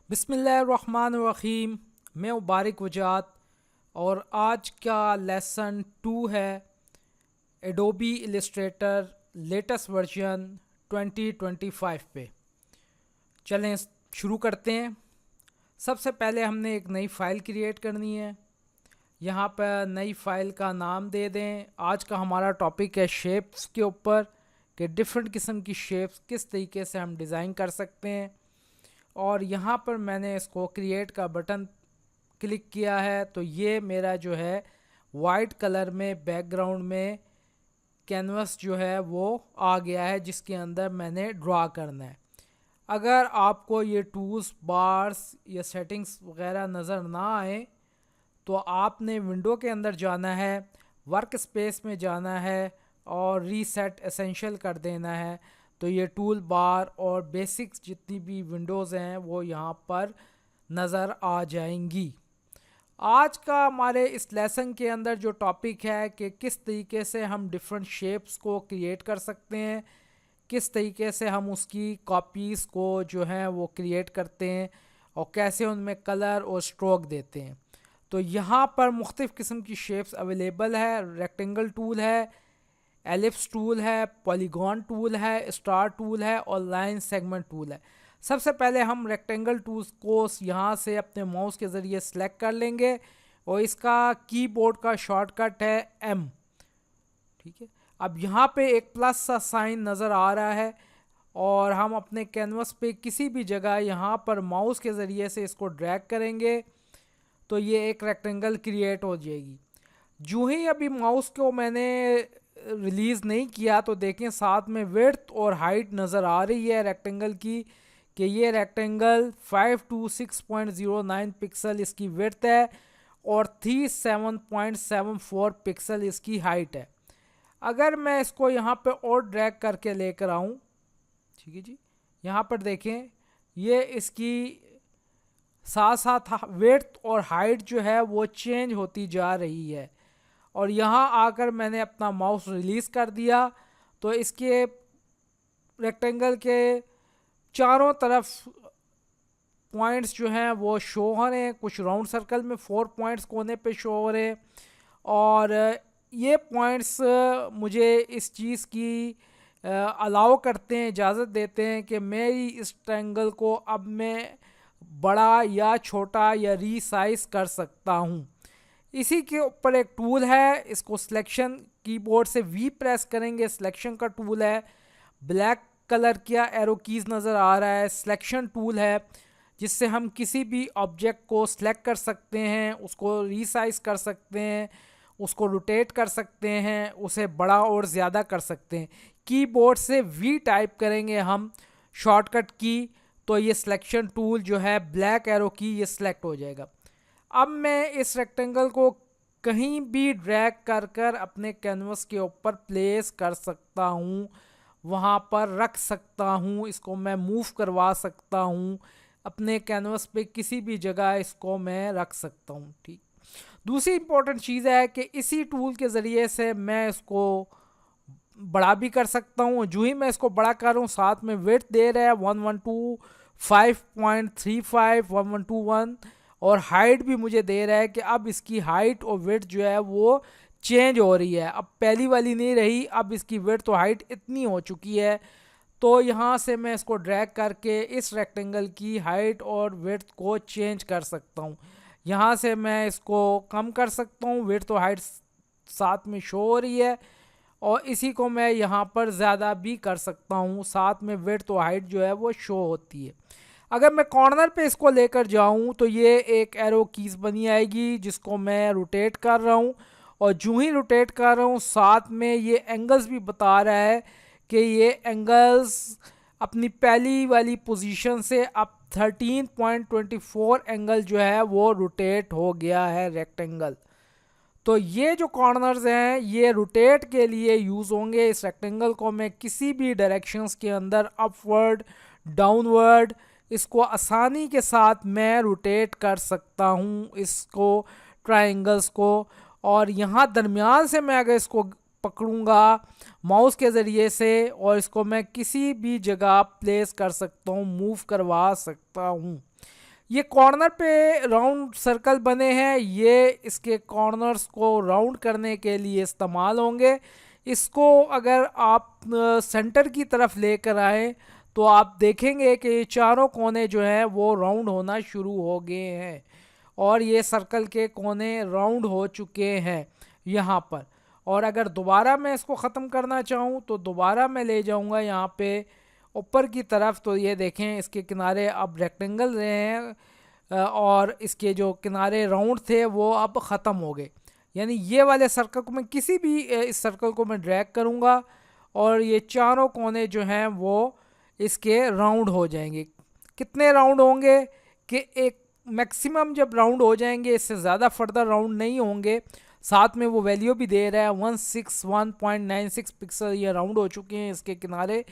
बिस्मिल्लाहिर्रहमानिर्रहीम। मैं मुबारक वजात और आज का लेसन 2 है एडोबी इलस्ट्रेटर लेटेस्ट वर्जन 2025 पे। चलें शुरू करते हैं। सबसे पहले हमने एक नई फ़ाइल क्रिएट करनी है। यहाँ पर नई फ़ाइल का नाम दे दें। आज का हमारा टॉपिक है शेप्स के ऊपर कि डिफरेंट किस्म की शेप्स किस तरीके से हम डिज़ाइन कर सकते हैं। और यहाँ पर मैंने इसको क्रिएट का बटन क्लिक किया है तो ये मेरा जो है वाइट कलर में बैकग्राउंड में कैनवस जो है वो आ गया है जिसके अंदर मैंने ड्रा करना है। अगर आपको ये टूल्स बार्स या सेटिंग्स वगैरह नज़र ना आए तो आपने विंडो के अंदर जाना है, वर्क स्पेस में जाना है और रीसेट एसेंशियल कर देना है। तो ये टूल बार और बेसिक्स जितनी भी विंडोज़ हैं वो यहाँ पर नज़र आ जाएंगी। आज का हमारे इस लेसन के अंदर जो टॉपिक है कि किस तरीके से हम डिफरेंट शेप्स को क्रिएट कर सकते हैं, किस तरीके से हम उसकी कॉपीज़ को जो है वो क्रिएट करते हैं और कैसे उनमें कलर और स्ट्रोक देते हैं। तो यहाँ पर मुख्तलिफ़ किस्म की शेप्स अवेलेबल है। रेक्टेंगल टूल है, एलिप्स टूल है, पॉलीगॉन टूल है, स्टार टूल है और लाइन सेगमेंट टूल है। सबसे पहले हम रेक्टेंगल टूल्स को यहाँ से अपने माउस के ज़रिए सेलेक्ट कर लेंगे और इसका कीबोर्ड का शॉर्टकट है एम। ठीक है, अब यहाँ पे एक प्लस सा साइन नज़र आ रहा है और हम अपने कैनवस पे किसी भी जगह यहाँ पर माउस के ज़रिए से इसको ड्रैग करेंगे तो ये एक रेक्टेंगल क्रिएट हो जाएगी। जो ही अभी माउस को मैंने रिलीज़ नहीं किया तो देखें साथ में विड्थ और हाइट नज़र आ रही है रेक्टेंगल की कि ये रेक्टेंगल 526.09 पिक्सल इसकी विड्थ है और 37.74 पिक्सल इसकी हाइट है। अगर मैं इसको यहाँ पे और ड्रैग करके लेकर आऊँ, ठीक है जी, यहाँ पर देखें ये इसकी साथ साथ विड्थ और हाइट जो है वो चेंज होती जा रही है। और यहाँ आकर मैंने अपना माउस रिलीज़ कर दिया तो इसके रेक्टेंगल के चारों तरफ पॉइंट्स जो हैं वो शो हो रहे हैं। कुछ राउंड सर्कल में 4 पॉइंट्स कोने पे शो हो रहे हैं और ये पॉइंट्स मुझे इस चीज़ की अलाउ करते हैं, इजाज़त देते हैं कि मेरी इस ट्रायंगल को अब मैं बड़ा या छोटा या रीसाइज कर सकता हूँ। इसी के ऊपर एक टूल है, इसको सिलेक्शन कीबोर्ड से वी प्रेस करेंगे, सिलेक्शन का टूल है। ब्लैक कलर किया एरो कीज़ नज़र आ रहा है, सिलेक्शन टूल है जिससे हम किसी भी ऑब्जेक्ट को सिलेक्ट कर सकते हैं, उसको रीसाइज कर सकते हैं, उसको रोटेट कर सकते हैं, उसे बड़ा और ज़्यादा कर सकते हैं। कीबोर्ड से वी टाइप करेंगे हम शॉर्टकट की तो ये सिलेक्शन टूल जो है ब्लैक एरो की ये सिलेक्ट हो जाएगा। अब मैं इस रेक्टेंगल को कहीं भी ड्रैग कर कर अपने कैनवस के ऊपर प्लेस कर सकता हूँ, वहाँ पर रख सकता हूँ, इसको मैं मूव करवा सकता हूँ, अपने कैनवस पे किसी भी जगह इसको मैं रख सकता हूँ। ठीक, दूसरी इम्पोर्टेंट चीज़ है कि इसी टूल के ज़रिए से मैं इसको बड़ा भी कर सकता हूँ। जो ही मैं इसको बड़ा कर रहा हूँ साथ में विड्थ दे रहा है 1125.35 1121 और हाइट भी मुझे दे रहा है कि अब इसकी हाइट और विड्थ जो है वो चेंज हो रही है। अब पहली वाली नहीं रही, अब इसकी विड्थ और हाइट इतनी हो चुकी है। तो यहाँ से मैं इसको ड्रैग करके इस रेक्टेंगल की हाइट और विड्थ को चेंज कर सकता हूँ। यहाँ से मैं इसको कम कर सकता हूँ, विड्थ और हाइट साथ में शो हो रही है और इसी को मैं यहाँ पर ज़्यादा भी कर सकता हूँ, साथ में विड्थ और हाइट जो है वो शो होती है। अगर मैं कॉर्नर पे इसको लेकर जाऊँ तो ये एक एरो कीज़ बनी आएगी जिसको मैं रोटेट कर रहा हूँ और जो ही रोटेट कर रहा हूँ साथ में ये एंगल्स भी बता रहा है कि ये एंगल्स अपनी पहली वाली पोजीशन से अब 13.24 एंगल जो है वो रोटेट हो गया है रेक्टेंगल। तो ये जो कॉर्नर्स हैं ये रोटेट के लिए यूज़ होंगे। इस रेक्टेंगल को मैं किसी भी डायरेक्शंस के अंदर अपवर्ड डाउनवर्ड इसको आसानी के साथ मैं रोटेट कर सकता हूँ इसको ट्रायंगल्स को। और यहाँ दरमियान से मैं अगर इसको पकड़ूंगा माउस के ज़रिए से और इसको मैं किसी भी जगह प्लेस कर सकता हूँ, मूव करवा सकता हूँ। ये कॉर्नर पे राउंड सर्कल बने हैं, ये इसके कॉर्नर्स को राउंड करने के लिए इस्तेमाल होंगे। इसको अगर आप सेंटर की तरफ लेकर आए तो आप देखेंगे कि ये चारों कोने जो हैं वो राउंड होना शुरू हो गए हैं और ये सर्कल के कोने राउंड हो चुके हैं यहाँ पर। और अगर दोबारा मैं इसको ख़त्म करना चाहूँ तो दोबारा मैं ले जाऊँगा यहाँ पे ऊपर की तरफ, तो ये देखें इसके किनारे अब रेक्टेंगल रहे हैं और इसके जो किनारे राउंड थे वो अब ख़त्म हो गए। यानी ये वाले सर्कल को मैं किसी भी इस सर्कल को मैं ड्रैग करूँगा और ये चारों कोने जो हैं वो इसके राउंड हो जाएंगे। कितने राउंड होंगे कि एक मैक्सिमम जब राउंड हो जाएंगे, इससे ज़्यादा फर्दर राउंड नहीं होंगे। साथ में वो वैल्यू भी दे रहा है 161.96 पिक्सल ये राउंड हो चुके हैं इसके किनारे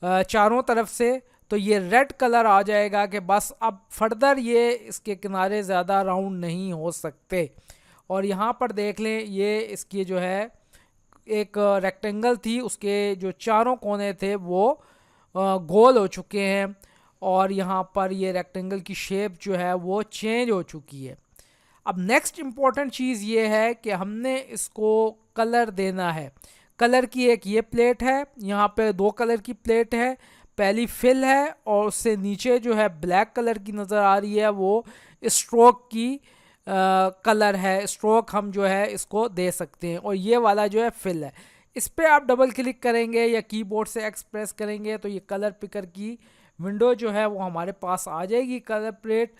चारों तरफ से। तो ये रेड कलर आ जाएगा कि बस अब फर्दर ये इसके किनारे ज़्यादा राउंड नहीं हो सकते। और यहाँ पर देख लें ये इसकी जो है एक रेक्टेंगल थी, उसके जो चारों कोने थे वो गोल हो चुके हैं और यहाँ पर ये रेक्टेंगल की शेप जो है वो चेंज हो चुकी है। अब नेक्स्ट इम्पॉर्टेंट चीज़ ये है कि हमने इसको कलर देना है। कलर की एक ये प्लेट है, यहाँ पे दो कलर की प्लेट है, पहली फिल है और उससे नीचे जो है ब्लैक कलर की नज़र आ रही है वो स्ट्रोक की कलर है। स्ट्रोक हम जो है इसको दे सकते हैं और ये वाला जो है फिल है। इस पर आप डबल क्लिक करेंगे या कीबोर्ड से एक्स प्रेस करेंगे तो ये कलर पिकर की विंडो जो है वो हमारे पास आ जाएगी। कलर प्लेट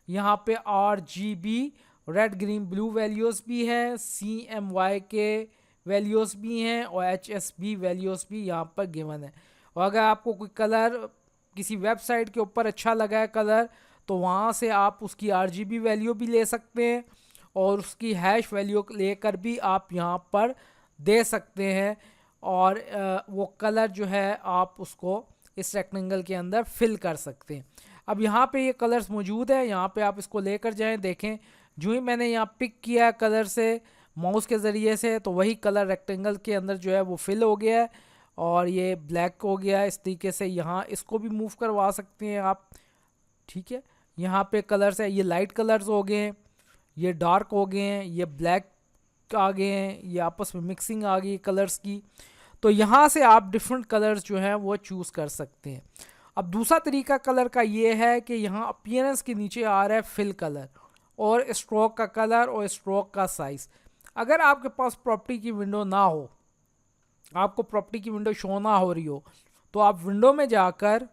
यहाँ पे RGB red green blue values भी है, CMY के वैल्यूज़ भी हैं और HSB वैल्यूज़ भी यहाँ पर गिवन है। और अगर आपको कोई कलर किसी वेबसाइट के ऊपर अच्छा लगा है कलर तो वहाँ से आप उसकी RGB वैल्यू भी ले सकते हैं और उसकी हैश वैल्यू लेकर भी आप यहाँ पर दे सकते हैं और वो कलर जो है आप उसको इस रेक्टेंगल के अंदर फिल कर सकते हैं। अब यहाँ पे ये कलर्स मौजूद है, यहाँ पे आप इसको लेकर जाएं। देखें जो ही मैंने यहाँ पिक किया कलर से माउस के ज़रिए से तो वही कलर रेक्टेंगल के अंदर जो है वो फिल हो गया है और ये ब्लैक हो गया है। इस तरीके से यहाँ इसको भी मूव करवा सकते हैं आप, ठीक है। यहाँ पे कलर्स है, ये लाइट कलर्स हो गए हैं, ये डार्क हो गए हैं, ये ब्लैक आ गए हैं, ये आपस में मिक्सिंग आ गई कलर्स की। तो यहाँ से आप डिफरेंट कलर्स जो हैं वो चूज़ कर सकते हैं। अब दूसरा तरीका कलर का ये है कि यहाँ अपीयरेंस के नीचे आ रहा है फिल कलर और स्ट्रोक का कलर और स्ट्रोक का साइज़। अगर आपके पास प्रॉपर्टी की विंडो ना हो, आपको प्रॉपर्टी की विंडो शो ना हो रही हो, तो आप विंडो में जाकर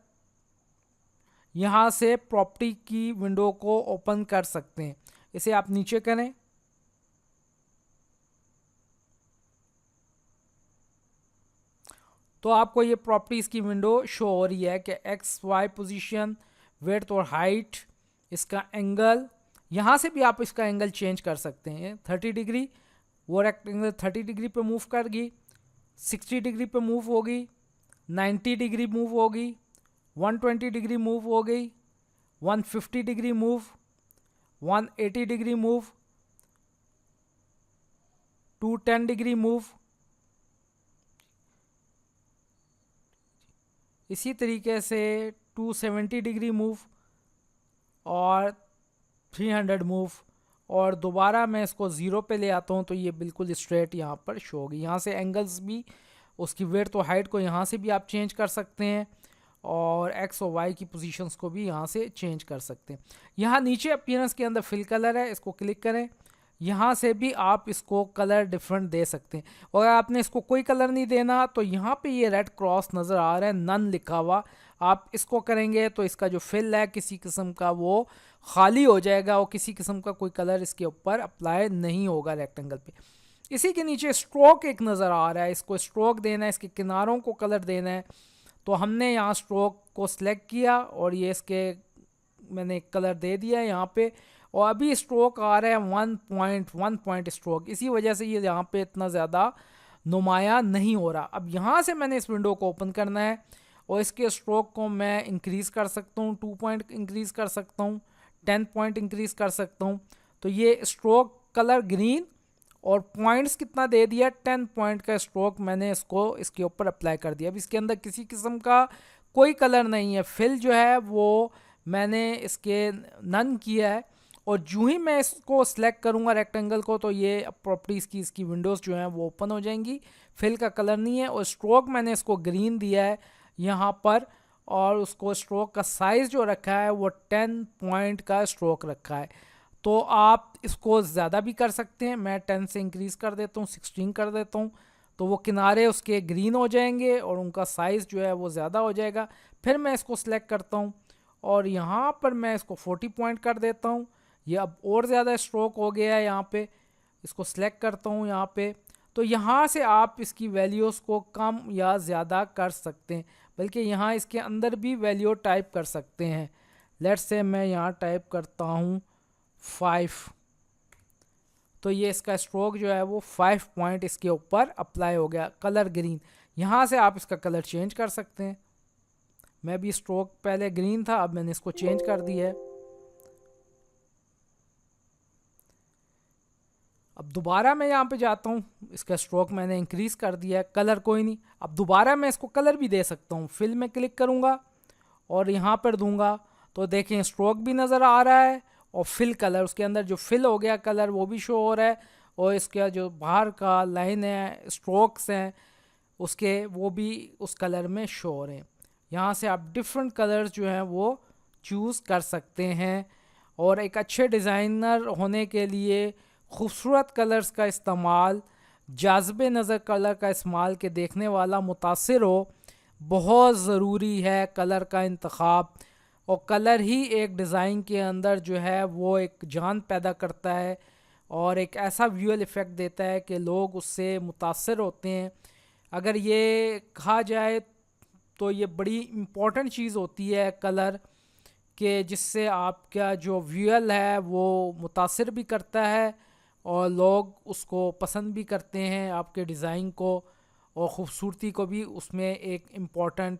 यहाँ से प्रॉपर्टी की विंडो को ओपन कर सकते हैं। इसे आप नीचे करें, तो आपको ये प्रॉपर्टीज़ की विंडो शो हो रही है कि XY पोजीशन, विड्थ और हाइट, इसका एंगल, यहाँ से भी आप इसका एंगल चेंज कर सकते हैं। 30 डिग्री, वो रेक्टेंगल 30 डिग्री पे मूव कर गई, 60 डिग्री पे मूव हो गई, 90 डिग्री मूव हो गई, 120 डिग्री मूव हो गई, 150 degree move, 180 degree move, 210 degree move. इसी तरीके से 270 डिग्री मूव और 300 मूव। और दोबारा मैं इसको ज़ीरो पे ले आता हूँ तो ये बिल्कुल स्ट्रेट यहाँ पर शो होगी। यहाँ से एंगल्स भी, उसकी विड्थ और हाइट को यहाँ से भी आप चेंज कर सकते हैं और X और Y की पोजीशंस को भी यहाँ से चेंज कर सकते हैं। यहाँ नीचे अपीयरेंस के अंदर फिल कलर है, इसको क्लिक करें, यहाँ से भी आप इसको कलर डिफरेंट दे सकते हैं। और अगर आपने इसको कोई कलर नहीं देना तो यहाँ पे ये रेड क्रॉस नज़र आ रहा है, नन लिखा हुआ, आप इसको करेंगे तो इसका जो फिल है किसी किस्म का वो खाली हो जाएगा और किसी किस्म का कोई कलर इसके ऊपर अप्लाई नहीं होगा रेक्टेंगल पे। इसी के नीचे स्ट्रोक एक नज़र आ रहा है, इसको स्ट्रोक देना है, इसके किनारों को कलर देना है। तो हमने यहाँ स्ट्रोक को सिलेक्ट किया और ये इसके मैंने कलर दे दिया है यहाँ पे। और अभी स्ट्रोक आ रहा है 1 पॉइंट स्ट्रोक, इसी वजह से ये यहाँ पे इतना ज़्यादा नुमाया नहीं हो रहा। अब यहाँ से मैंने इस विंडो को ओपन करना है और इसके स्ट्रोक को मैं इंक्रीज़ कर सकता हूँ, 2 पॉइंट इंक्रीज़ कर सकता हूँ, 10 पॉइंट इंक्रीज़ कर सकता हूँ। तो ये स्ट्रोक कलर ग्रीन और पॉइंट्स कितना दे दिया, 10 पॉइंट का स्ट्रोक मैंने इसको इसके ऊपर अप्लाई कर दिया। अब इसके अंदर किसी किस्म का कोई कलर नहीं है, फिल जो है वो मैंने इसके नन किया है, और जो ही मैं इसको सिलेक्ट करूँगा रेक्टेंगल को, तो ये प्रॉपर्टीज़ की इसकी विंडोज़ जो हैं वो ओपन हो जाएंगी। फिल का कलर नहीं है, और स्ट्रोक मैंने इसको ग्रीन दिया है यहाँ पर, और उसको स्ट्रोक का साइज़ जो रखा है वो 10 पॉइंट का स्ट्रोक रखा है। तो आप इसको ज़्यादा भी कर सकते हैं, मैं 10 से इंक्रीज़ कर देता हूँ, 16 कर देता हूँ, तो वो किनारे उसके ग्रीन हो जाएंगे और उनका साइज़ जो है वो ज़्यादा हो जाएगा। फिर मैं इसको सिलेक्ट करता हूँ और यहाँ पर मैं इसको 40 पॉइंट कर देता हूँ। ये अब और ज़्यादा स्ट्रोक हो गया है यहाँ पे। इसको सिलेक्ट करता हूँ यहाँ पे, तो यहाँ से आप इसकी वैल्यूज़ को कम या ज़्यादा कर सकते हैं, बल्कि यहाँ इसके अंदर भी वैल्यू टाइप कर सकते हैं। लेट्स से मैं यहाँ टाइप करता हूँ 5, तो ये इसका स्ट्रोक जो है वो 5 पॉइंट इसके ऊपर अप्लाई हो गया, कलर ग्रीन। यहाँ से आप इसका कलर चेंज कर सकते हैं। मैं भी स्ट्रोक पहले ग्रीन था, अब मैंने इसको चेंज कर दिया है। अब दोबारा मैं यहाँ पे जाता हूँ, इसका स्ट्रोक मैंने इंक्रीज़ कर दिया है, कलर कोई नहीं। अब दोबारा मैं इसको कलर भी दे सकता हूँ। फिल में क्लिक करूँगा और यहाँ पर दूंगा, तो देखें स्ट्रोक भी नज़र आ रहा है और फिल कलर, उसके अंदर जो फिल हो गया कलर वो भी शो हो रहा है, और इसका जो बाहर का लाइन है, स्ट्रोक्स हैं उसके, वो भी उस कलर में शो हो रहे हैं। यहाँ से आप डिफरेंट कलर्स जो हैं वो चूज़ कर सकते हैं। और एक अच्छे डिज़ाइनर होने के लिए खूबसूरत कलर्स का इस्तेमाल, जाज़बे नज़र कलर का इस्तेमाल के देखने वाला मुतासिर हो, बहुत ज़रूरी है कलर का इंतखाब। और कलर ही एक डिज़ाइन के अंदर जो है वो एक जान पैदा करता है और एक ऐसा विजुअल इफ़ेक्ट देता है कि लोग उससे मुतासिर होते हैं। अगर ये कहा जाए तो ये बड़ी इम्पॉर्टेंट चीज़ होती है कलर के, जिससे आपका जो विजुअल है वो मुतासिर भी करता है और लोग उसको पसंद भी करते हैं, आपके डिज़ाइन को, और ख़ूबसूरती को भी उसमें एक इम्पॉर्टेंट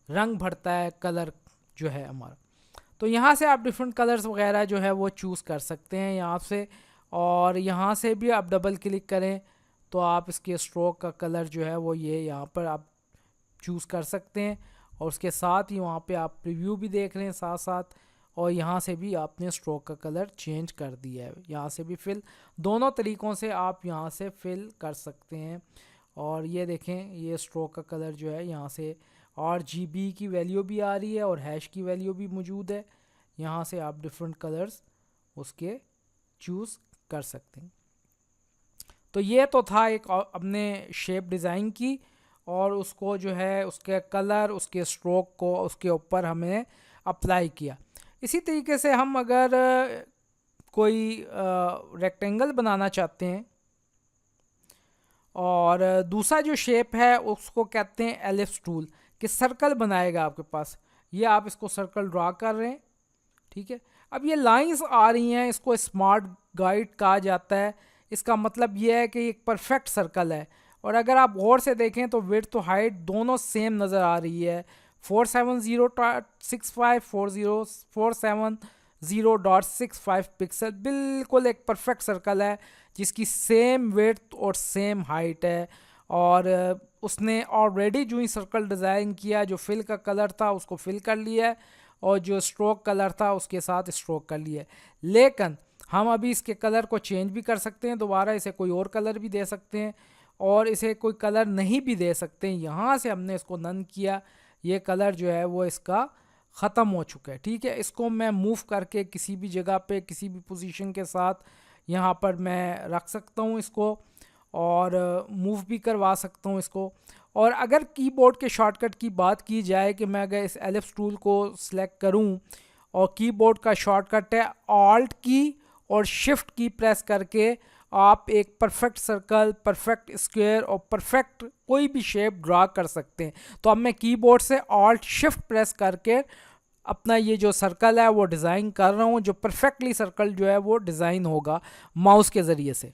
रंग भरता है कलर जो है हमारा। तो यहाँ से आप डिफरेंट कलर्स वगैरह जो है वो चूज़ कर सकते हैं यहाँ से, और यहाँ से भी आप डबल क्लिक करें तो आप इसके स्ट्रोक का कलर जो है वो ये यहाँ पर आप चूज़ कर सकते हैं। और उसके साथ ही वहाँ पे आप प्रीव्यू भी देख रहे हैं साथ साथ, और यहाँ से भी आपने स्ट्रोक का कलर चेंज कर दिया है। यहाँ से भी फिल, दोनों तरीक़ों से आप यहाँ से फिल कर सकते हैं। और ये देखें, ये स्ट्रोक का कलर जो है यहाँ से RGB की वैल्यू भी आ रही है और हैश की वैल्यू भी मौजूद है। यहाँ से आप डिफरेंट कलर्स उसके चूज़ कर सकते हैं। तो ये तो था एक अपने शेप डिज़ाइन की, और उसको जो है उसके कलर, उसके स्ट्रोक को उसके ऊपर हमने अप्लाई किया। इसी तरीके से हम अगर कोई रेक्टेंगल बनाना चाहते हैं, और दूसरा जो शेप है उसको कहते हैं एलिप्स टूल, कि सर्कल बनाएगा आपके पास। ये आप इसको सर्कल ड्रा कर रहे हैं, ठीक है। अब ये लाइंस आ रही हैं, इसको स्मार्ट गाइड कहा जाता है। इसका मतलब ये है कि एक परफेक्ट सर्कल है, और अगर आप गौर से देखें तो विड्थ तो हाइट दोनों सेम नज़र आ रही है। 470.65 470.65 पिक्सल, बिल्कुल एक परफेक्ट सर्कल है जिसकी सेम विड्थ और सेम हाइट है। और उसने ऑलरेडी जो ही सर्कल डिज़ाइन किया, जो फिल का कलर था उसको फिल कर लिया है, और जो स्ट्रोक कलर था उसके साथ स्ट्रोक कर लिया है। लेकिन हम अभी इसके कलर को चेंज भी कर सकते हैं, दोबारा इसे कोई और कलर भी दे सकते हैं, और इसे कोई कलर नहीं भी दे सकते हैं। यहाँ से हमने इसको नन किया, ये कलर जो है वो इसका ख़त्म हो चुका है, ठीक है। इसको मैं मूव करके किसी भी जगह पे, किसी भी पोजीशन के साथ यहाँ पर मैं रख सकता हूँ इसको, और मूव भी करवा सकता हूँ इसको। और अगर कीबोर्ड के शॉर्टकट की बात की जाए कि मैं अगर इस एलिप्स टूल को सिलेक्ट करूँ, और कीबोर्ड का शॉर्टकट है ऑल्ट की और शिफ्ट की प्रेस करके आप एक परफेक्ट सर्कल, परफेक्ट स्क्वायर और परफेक्ट कोई भी शेप ड्रा कर सकते हैं। तो अब मैं कीबोर्ड से ऑल्ट शिफ्ट प्रेस करके अपना ये जो सर्कल है वो डिज़ाइन कर रहा हूँ, जो परफेक्टली सर्कल जो है वो डिज़ाइन होगा माउस के ज़रिए से।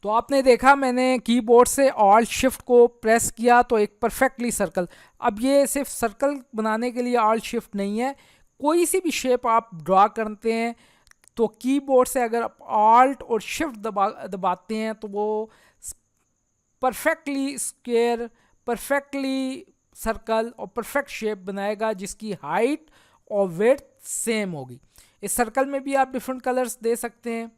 तो आपने देखा, मैंने कीबोर्ड से ऑल्ट शिफ्ट को प्रेस किया तो एक परफेक्टली सर्कल। अब ये सिर्फ सर्कल बनाने के लिए ऑल्ट शिफ्ट नहीं है, कोई सी भी शेप आप ड्रा करते हैं तो कीबोर्ड से अगर आप ऑल्ट और शिफ्ट दबाते हैं तो वो परफेक्टली स्क्वायर, परफेक्टली सर्कल और परफेक्ट शेप बनाएगा जिसकी हाइट और वेट सेम होगी। इस सर्कल में भी आप डिफरेंट कलर्स दे सकते हैं,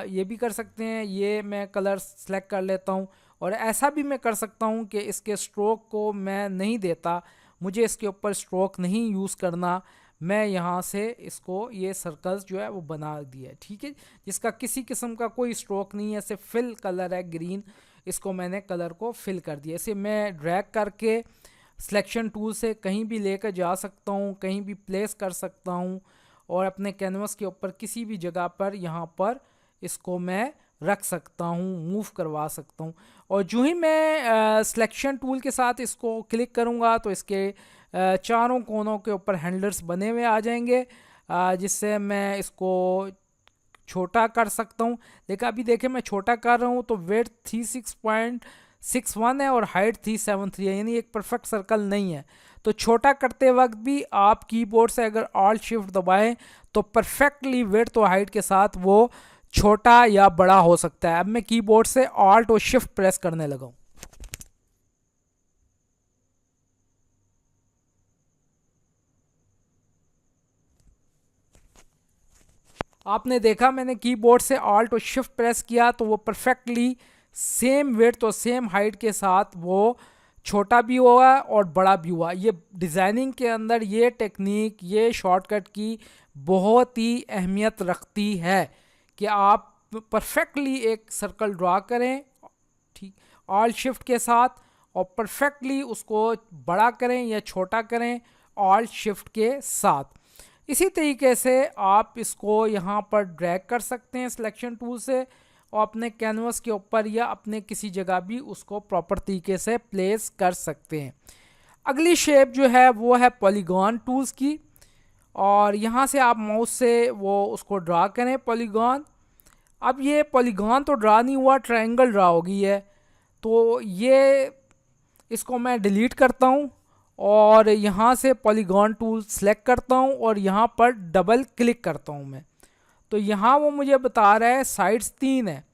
ये भी कर सकते हैं। ये मैं कलर सेलेक्ट कर लेता हूँ, और ऐसा भी मैं कर सकता हूँ कि इसके स्ट्रोक को मैं नहीं देता, मुझे इसके ऊपर स्ट्रोक नहीं यूज़ करना, मैं यहाँ से इसको ये सर्कल्स जो है वो बना दिया है, ठीक है, जिसका किसी किस्म का कोई स्ट्रोक नहीं है, सिर्फ फिल कलर है ग्रीन, इसको मैंने कलर को फिल कर दिया। इसे मैं ड्रैग करके सिलेक्शन टूल से कहीं भी लेकर जा सकता हूँ, कहीं भी प्लेस कर सकता हूँ, और अपने कैनवस के ऊपर किसी भी जगह पर यहाँ पर इसको मैं रख सकता हूँ, मूव करवा सकता हूँ। और जो ही मैं सिलेक्शन टूल के साथ इसको क्लिक करूँगा तो इसके चारों कोनों के ऊपर हैंडल्स बने हुए आ जाएंगे, जिससे मैं इसको छोटा कर सकता हूँ। लेकिन अभी देखें मैं छोटा कर रहा हूँ तो वेट 36.61 है और हाइट 373 है, यानी एक परफेक्ट सर्कल नहीं है। तो छोटा करते वक्त भी आप कीबोर्ड से अगर ऑल्ट शिफ्ट दबाएं तो परफेक्टली वेट तो हाइट के साथ वो छोटा या बड़ा हो सकता है। अब मैं कीबोर्ड से ऑल्ट और शिफ्ट प्रेस करने लगा हूँ। आपने देखा मैंने कीबोर्ड से ऑल्ट और शिफ्ट प्रेस किया तो वो परफेक्टली सेम वेट और सेम हाइट के साथ वो छोटा भी हुआ और बड़ा भी हुआ। ये डिज़ाइनिंग के अंदर ये टेक्निक, ये शॉर्टकट की बहुत ही अहमियत रखती है कि आप परफेक्टली एक सर्कल ड्रा करें, ठीक, ऑल्ट शिफ्ट के साथ, और परफेक्टली उसको बड़ा करें या छोटा करें ऑल्ट शिफ्ट के साथ। इसी तरीके से आप इसको यहाँ पर ड्रैग कर सकते हैं सिलेक्शन टूल से, और अपने कैनवस के ऊपर या अपने किसी जगह भी उसको प्रॉपर तरीके से प्लेस कर सकते हैं। अगली शेप जो है वो है पॉलीगॉन टूल्स की, और यहाँ से आप माउस से वो उसको ड्रा करें पॉलीगॉन। अब ये पॉलीगॉन तो ड्रा नहीं हुआ, ट्रायंगल ड्रा हो गई है, तो ये इसको मैं डिलीट करता हूँ और यहाँ से पॉलीगॉन टूल सेलेक्ट करता हूँ और यहाँ पर डबल क्लिक करता हूँ मैं। तो यहाँ वो मुझे बता रहा है साइड्स 3 है,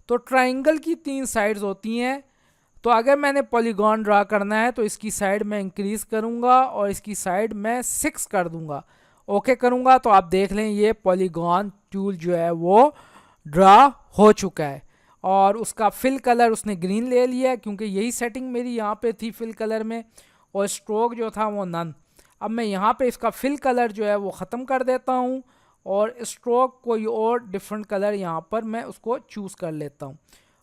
तो ट्रायंगल की 3 साइड्स होती हैं। तो अगर मैंने पॉलीगॉन ड्रा करना है तो इसकी साइड मैं इंक्रीज़ करूँगा और इसकी साइड मैं 6 कर दूँगा, ओके करूँगा, तो आप देख लें ये पॉलीगॉन टूल जो है वो ड्रा हो चुका है। और उसका फिल कलर उसने ग्रीन ले लिया है क्योंकि यही सेटिंग मेरी यहाँ पे थी फिल कलर में, और स्ट्रोक जो था वो नन। अब मैं यहाँ पे इसका फिल कलर जो है वो ख़त्म कर देता हूँ और स्ट्रोक कोई और डिफरेंट कलर यहाँ पर मैं उसको चूज़ कर लेता हूँ।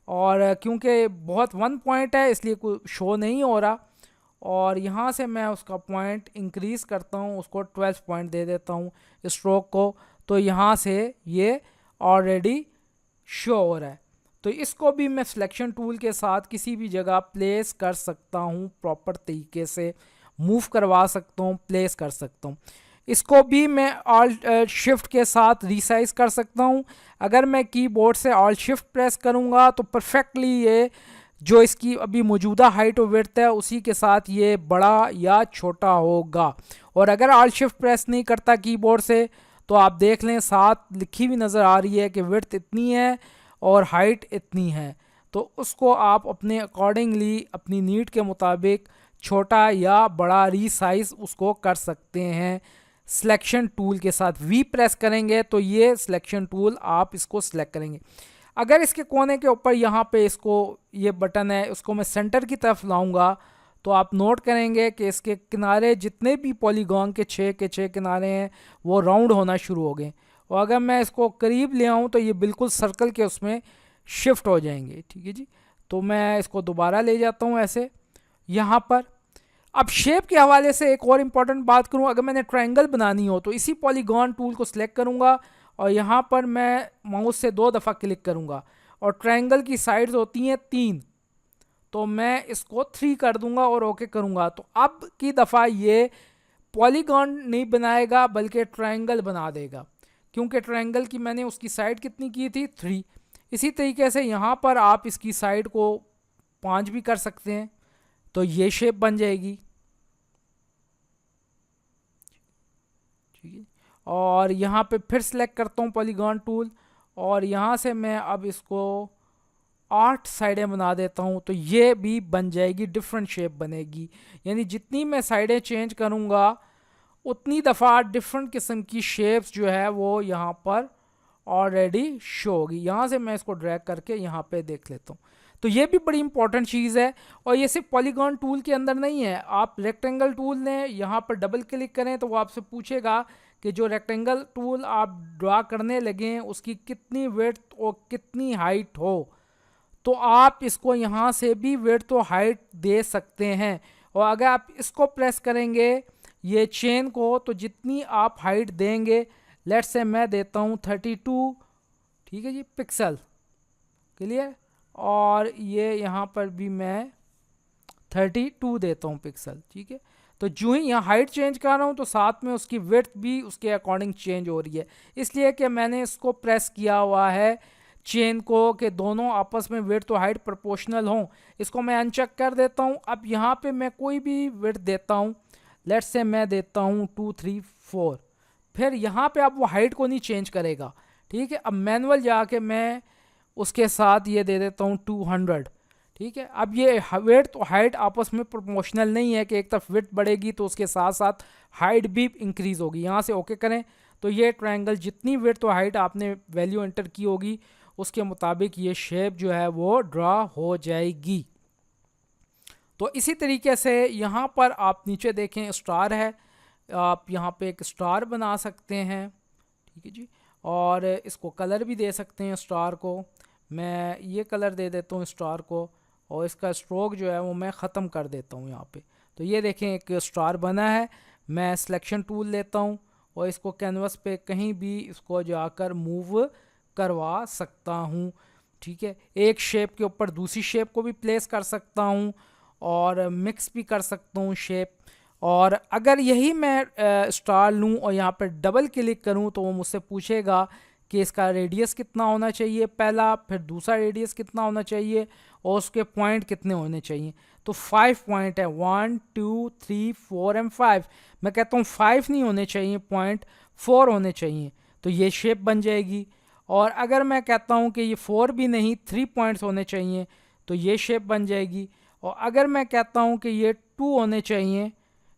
और क्योंकि बहुत 1 पॉइंट है इसलिए कोई शो नहीं हो रहा, और यहाँ से मैं उसका पॉइंट इंक्रीज़ करता हूँ, उसको 12 पॉइंट दे देता हूँ स्ट्रोक को, तो यहाँ से ये ऑलरेडी शो हो रहा है। तो इसको भी मैं सिलेक्शन टूल के साथ किसी भी जगह प्लेस कर सकता हूँ, प्रॉपर तरीके से मूव करवा सकता हूँ, प्लेस कर सकता हूँ। इसको भी मैं ऑल्ट शिफ्ट के साथ रीसाइज कर सकता हूँ। अगर मैं कीबोर्ड से ऑल्ट शिफ्ट प्रेस करूँगा तो परफेक्टली ये जो इसकी अभी मौजूदा हाइट और विड्थ है उसी के साथ ये बड़ा या छोटा होगा। और अगर ऑल्ट शिफ्ट प्रेस नहीं करता कीबोर्ड से तो आप देख लें साथ लिखी हुई नज़र आ रही है कि विड्थ इतनी है और हाइट इतनी है, तो उसको आप अपने अकॉर्डिंगली अपनी नीड के मुताबिक छोटा या बड़ा रीसाइज उसको कर सकते हैं सिलेक्शन टूल के साथ। वी प्रेस करेंगे तो ये सिलेक्शन टूल आप इसको सिलेक्ट करेंगे। अगर इसके कोने के ऊपर यहाँ पे इसको ये बटन है उसको मैं सेंटर की तरफ लाऊंगा तो आप नोट करेंगे कि इसके किनारे जितने भी पॉलीगॉन के 6 किनारे हैं वो राउंड होना शुरू हो गए, और अगर मैं इसको करीब ले आऊँ तो ये बिल्कुल सर्कल के उसमें शिफ्ट हो जाएंगे, ठीक है जी। तो मैं इसको दोबारा ले जाता हूँ ऐसे यहाँ पर। अब शेप के हवाले से एक और इम्पॉर्टेंट बात करूँ, अगर मैंने ट्रायंगल बनानी हो तो इसी पॉलीगॉन टूल को सिलेक्ट करूँगा और यहाँ पर मैं माउस से 2 दफ़ा क्लिक करूँगा, और ट्रायंगल की साइड्स होती हैं 3, तो मैं इसको 3 कर दूंगा और ओके करूँगा। तो अब की दफ़ा ये पॉलीगॉन नहीं बनाएगा बल्कि ट्रायंगल बना देगा, क्योंकि ट्रायंगल की मैंने उसकी साइड कितनी की थी 3। इसी तरीके से यहाँ पर आप इसकी साइड को 5 भी कर सकते हैं, तो ये शेप बन जाएगी, ठीक है। और यहाँ पे फिर सेलेक्ट करता हूँ पॉलीगॉन टूल, और यहाँ से मैं अब इसको 8 साइडें बना देता हूँ, तो ये भी बन जाएगी, डिफरेंट शेप बनेगी। यानी जितनी मैं साइडें चेंज करूँगा उतनी दफ़ा डिफरेंट किस्म की शेप्स जो है वो यहाँ पर ऑलरेडी शो होगी। यहाँ से मैं इसको ड्रैग करके यहाँ पे देख लेता हूँ। तो ये भी बड़ी इंपॉर्टेंट चीज़ है। और ये सिर्फ पॉलीगॉन टूल के अंदर नहीं है, आप रेक्टेंगल टूल ने यहाँ पर डबल क्लिक करें तो वो आपसे पूछेगा कि जो रेक्टेंगल टूल आप ड्रा करने लगे हैं उसकी कितनी विड्थ और कितनी हाइट हो, तो आप इसको यहाँ से भी विड्थ और हाइट दे सकते हैं। और अगर आप इसको प्रेस करेंगे ये चेन को, तो जितनी आप हाइट देंगे, लेट्स से मैं देता हूँ 32, ठीक है जी, पिक्सल, क्लियर। और ये यहाँ पर भी मैं 32 देता हूँ पिक्सल, ठीक है। तो जो ही यहाँ हाइट चेंज कर रहा हूँ तो साथ में उसकी विड्थ भी उसके अकॉर्डिंग चेंज हो रही है, इसलिए कि मैंने इसको प्रेस किया हुआ है चेन को कि दोनों आपस में विड्थ तो हाइट प्रोपोर्शनल हों। इसको मैं अनचेक कर देता हूँ। अब यहाँ पे मैं कोई भी विड्थ देता हूँ, लेट्स से मैं देता हूँ 2 3 4, फिर यहाँ पे अब वो हाइट को नहीं चेंज करेगा, ठीक है। अब मैनुअल जाके मैं उसके साथ ये दे देता हूँ 200, ठीक है। अब ये विड्थ तो हाइट आपस में प्रोपोर्शनल नहीं है कि एक तरफ विड्थ बढ़ेगी तो उसके साथ साथ हाइट भी इंक्रीज़ होगी। यहाँ से ओके करें तो ये ट्रायंगल जितनी विड्थ तो हाइट आपने वैल्यू एंटर की होगी उसके मुताबिक ये शेप जो है वो ड्रा हो जाएगी। तो इसी तरीके से यहाँ पर आप नीचे देखें स्टार है, आप यहाँ पे एक स्टार बना सकते हैं, ठीक है जी। और इसको कलर भी दे सकते हैं स्टार को। मैं ये कलर दे देता हूँ स्टार को, और इसका स्ट्रोक जो है वो मैं ख़त्म कर देता हूँ यहाँ पे। तो ये देखें एक स्टार बना है। मैं सिलेक्शन टूल लेता हूँ और इसको कैनवस पे कहीं भी इसको जाकर मूव करवा सकता हूँ, ठीक है। एक शेप के ऊपर दूसरी शेप को भी प्लेस कर सकता हूँ और मिक्स भी कर सकता हूँ शेप। और अगर यही मैं स्टार लूँ और यहाँ पर डबल क्लिक करूँ तो वो मुझसे पूछेगा कि इसका रेडियस कितना होना चाहिए पहला, फिर दूसरा रेडियस कितना होना चाहिए और उसके पॉइंट कितने होने चाहिए। तो 5 पॉइंट है, 1 2 3 4 एंड 5। मैं कहता हूँ 5 नहीं होने चाहिए, पॉइंट 4 होने चाहिए, तो ये शेप बन जाएगी। और अगर मैं कहता हूँ कि ये 4 भी नहीं 3 पॉइंट्स होने चाहिए तो ये शेप बन जाएगी। और अगर मैं कहता हूँ कि ये 2 होने चाहिए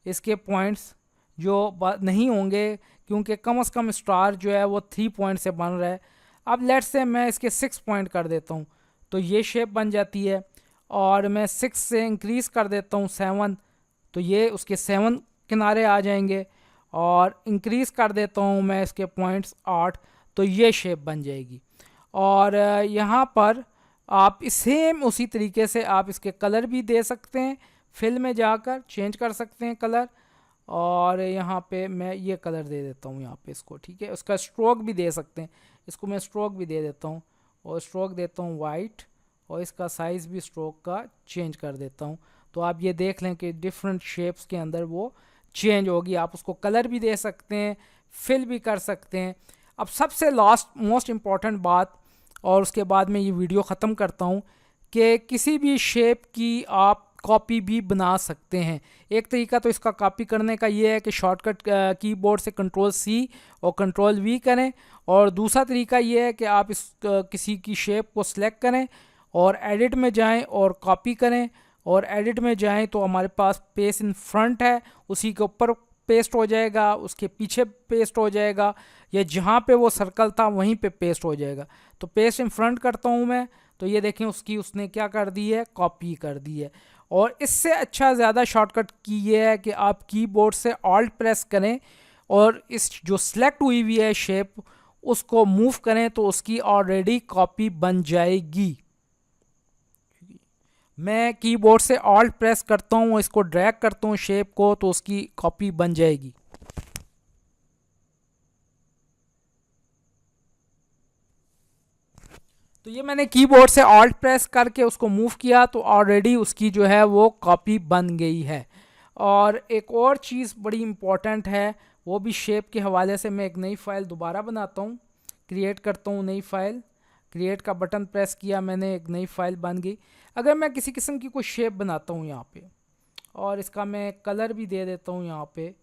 इसके पॉइंट्स जो नहीं होंगे, क्योंकि कम से कम स्टार जो है वो 3 पॉइंट से बन रहा है। अब लेट्स से मैं इसके 6 पॉइंट कर देता हूँ तो ये शेप बन जाती है। और मैं 6 से इंक्रीज़ कर देता हूँ 7, तो ये उसके 7 किनारे आ जाएंगे। और इंक्रीज़ कर देता हूँ मैं इसके पॉइंट्स 8, तो ये शेप बन जाएगी। और यहाँ पर आप सेम उसी तरीके से आप इसके कलर भी दे सकते हैं, फिल में जाकर चेंज कर सकते हैं कलर। और यहाँ पे मैं ये कलर दे देता हूँ यहाँ पे इसको, ठीक है। उसका स्ट्रोक भी दे सकते हैं, इसको मैं स्ट्रोक भी दे देता हूँ और स्ट्रोक देता हूँ वाइट, और इसका साइज़ भी स्ट्रोक का चेंज कर देता हूँ। तो आप ये देख लें कि डिफरेंट शेप्स के अंदर वो चेंज होगी। आप उसको कलर भी दे सकते हैं, फिल भी कर सकते हैं। अब सबसे लास्ट मोस्ट इम्पॉर्टेंट बात, और उसके बाद मैं ये वीडियो ख़त्म करता हूँ, कि किसी भी शेप की आप कॉपी भी बना सकते हैं। एक तरीका तो इसका कॉपी करने का ये है कि शॉर्टकट कीबोर्ड से Ctrl+C और Ctrl+V करें, और दूसरा तरीका ये है कि आप इस किसी की शेप को सिलेक्ट करें और एडिट में जाएं और कॉपी करें, और एडिट में जाएं तो हमारे पास पेस्ट इन फ्रंट है, उसी के ऊपर पेस्ट हो जाएगा, उसके पीछे पेस्ट हो जाएगा, या जहाँ पे वो सर्कल था वहीं पे पेस्ट हो जाएगा। तो पेस्ट इन फ्रंट करता हूँ मैं, तो ये देखें उसने क्या कर दी है, कॉपी कर दी है। और इससे अच्छा ज़्यादा शॉर्टकट की ये है कि आप कीबोर्ड से ऑल्ट प्रेस करें और इस जो सिलेक्ट हुई हुई है शेप उसको मूव करें तो उसकी ऑलरेडी कॉपी बन जाएगी। मैं कीबोर्ड से ऑल्ट प्रेस करता हूँ, इसको ड्रैग करता हूँ शेप को, तो उसकी कॉपी बन जाएगी। तो ये मैंने कीबोर्ड से ऑल्ट प्रेस करके उसको मूव किया तो ऑलरेडी उसकी जो है वो कॉपी बन गई है। और एक और चीज़ बड़ी इम्पॉर्टेंट है, वो भी शेप के हवाले से। मैं एक नई फ़ाइल दोबारा बनाता हूँ, क्रिएट करता हूँ नई फ़ाइल, क्रिएट का बटन प्रेस किया मैंने, एक नई फ़ाइल बन गई। अगर मैं किसी किस्म की कोई शेप बनाता हूँ यहाँ पे, और इसका मैं कलर भी दे देता हूँ यहाँ पे,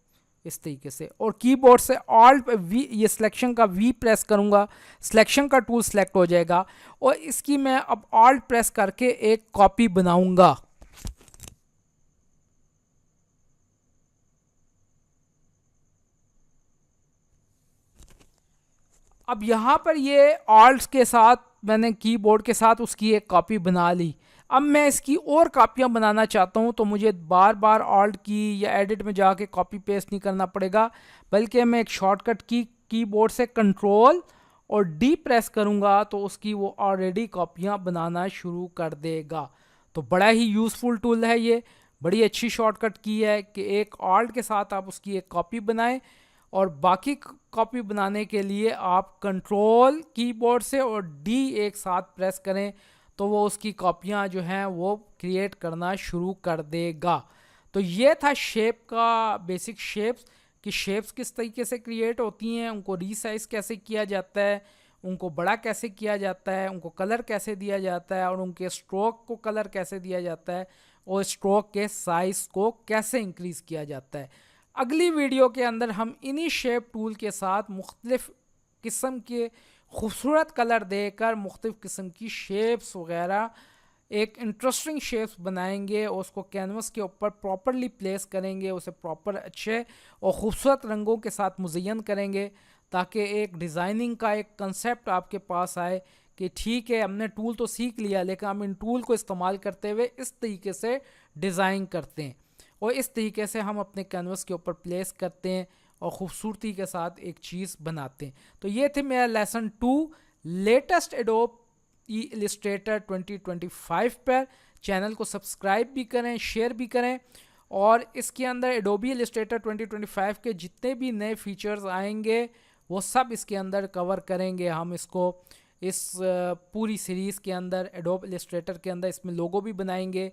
इस तरीके से। और कीबोर्ड से ऑल्ट वी, ये सिलेक्शन का वी प्रेस करूँगा, सिलेक्शन का टूल सेलेक्ट हो जाएगा और इसकी मैं अब ऑल्ट प्रेस करके एक कॉपी बनाऊँगा। अब यहाँ पर ये ऑल्ट के साथ मैंने कीबोर्ड के साथ उसकी एक कॉपी बना ली। अब मैं इसकी और कॉपियाँ बनाना चाहता हूँ तो मुझे बार बार ऑल्ट की या एडिट में जाके कॉपी पेस्ट नहीं करना पड़ेगा, बल्कि मैं एक शॉर्टकट की कीबोर्ड से कंट्रोल और डी प्रेस करूँगा तो उसकी वो ऑलरेडी कॉपियाँ बनाना शुरू कर देगा। तो बड़ा ही यूज़फुल टूल है ये, बड़ी अच्छी शॉर्टकट की है कि एक ऑल्ट के साथ आप उसकी एक कॉपी बनाएं और बाकी कॉपी बनाने के लिए आप कंट्रोल कीबोर्ड से और डी एक साथ प्रेस करें तो वो उसकी कॉपियाँ जो हैं वो क्रिएट करना शुरू कर देगा। तो ये था शेप का बेसिक शेप्स कि शेप्स किस तरीके से क्रिएट होती हैं, उनको रीसाइज कैसे किया जाता है, उनको बड़ा कैसे किया जाता है, उनको कलर कैसे दिया जाता है और उनके स्ट्रोक को कलर कैसे दिया जाता है और स्ट्रोक के साइज़ को कैसे इंक्रीज़ किया जाता है। अगली वीडियो के अंदर हम इन्हीं शेप टूल के साथ मुख्तलिफ़ किस्म के खूबसूरत कलर देकर मुख्तलिफ़ किस्म की शेप्स वगैरह एक इंटरेस्टिंग शेप्स बनाएंगे और उसको कैनवस के ऊपर प्रॉपरली प्लेस करेंगे, उसे प्रॉपर अच्छे और ख़ूबसूरत रंगों के साथ मुज़य्यन करेंगे ताकि एक डिज़ाइनिंग का एक कंसेप्ट आपके पास आए कि ठीक है हमने टूल तो सीख लिया लेकिन हम इन टूल को इस्तेमाल करते हुए इस तरीके से डिज़ाइन करते हैं और इस तरीके से हम अपने कैनवस के ऊपर प्लेस करते हैं और ख़ूबसूरती के साथ एक चीज़ बनाते हैं। तो ये थे मेरा लेसन 2 लेटेस्ट एडोब इलस्ट्रेटर 2025 पर। चैनल को सब्सक्राइब भी करें, शेयर भी करें और इसके अंदर एडोबी इलस्ट्रेटर 2025 के जितने भी नए फीचर्स आएंगे वो सब इसके अंदर कवर करेंगे। हम इसको इस पूरी सीरीज़ के अंदर एडोब इलस्ट्रेटर के अंदर इसमें लोगो भी बनाएंगे,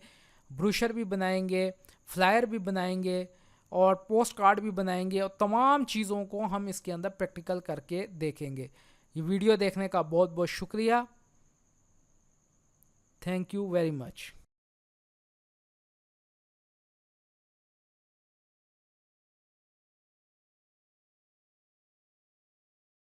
ब्रोशर भी बनाएंगे, फ्लायर भी बनाएंगे और पोस्ट कार्ड भी बनाएंगे और तमाम चीज़ों को हम इसके अंदर प्रैक्टिकल करके देखेंगे। ये वीडियो देखने का बहुत बहुत शुक्रिया। Thank you very much.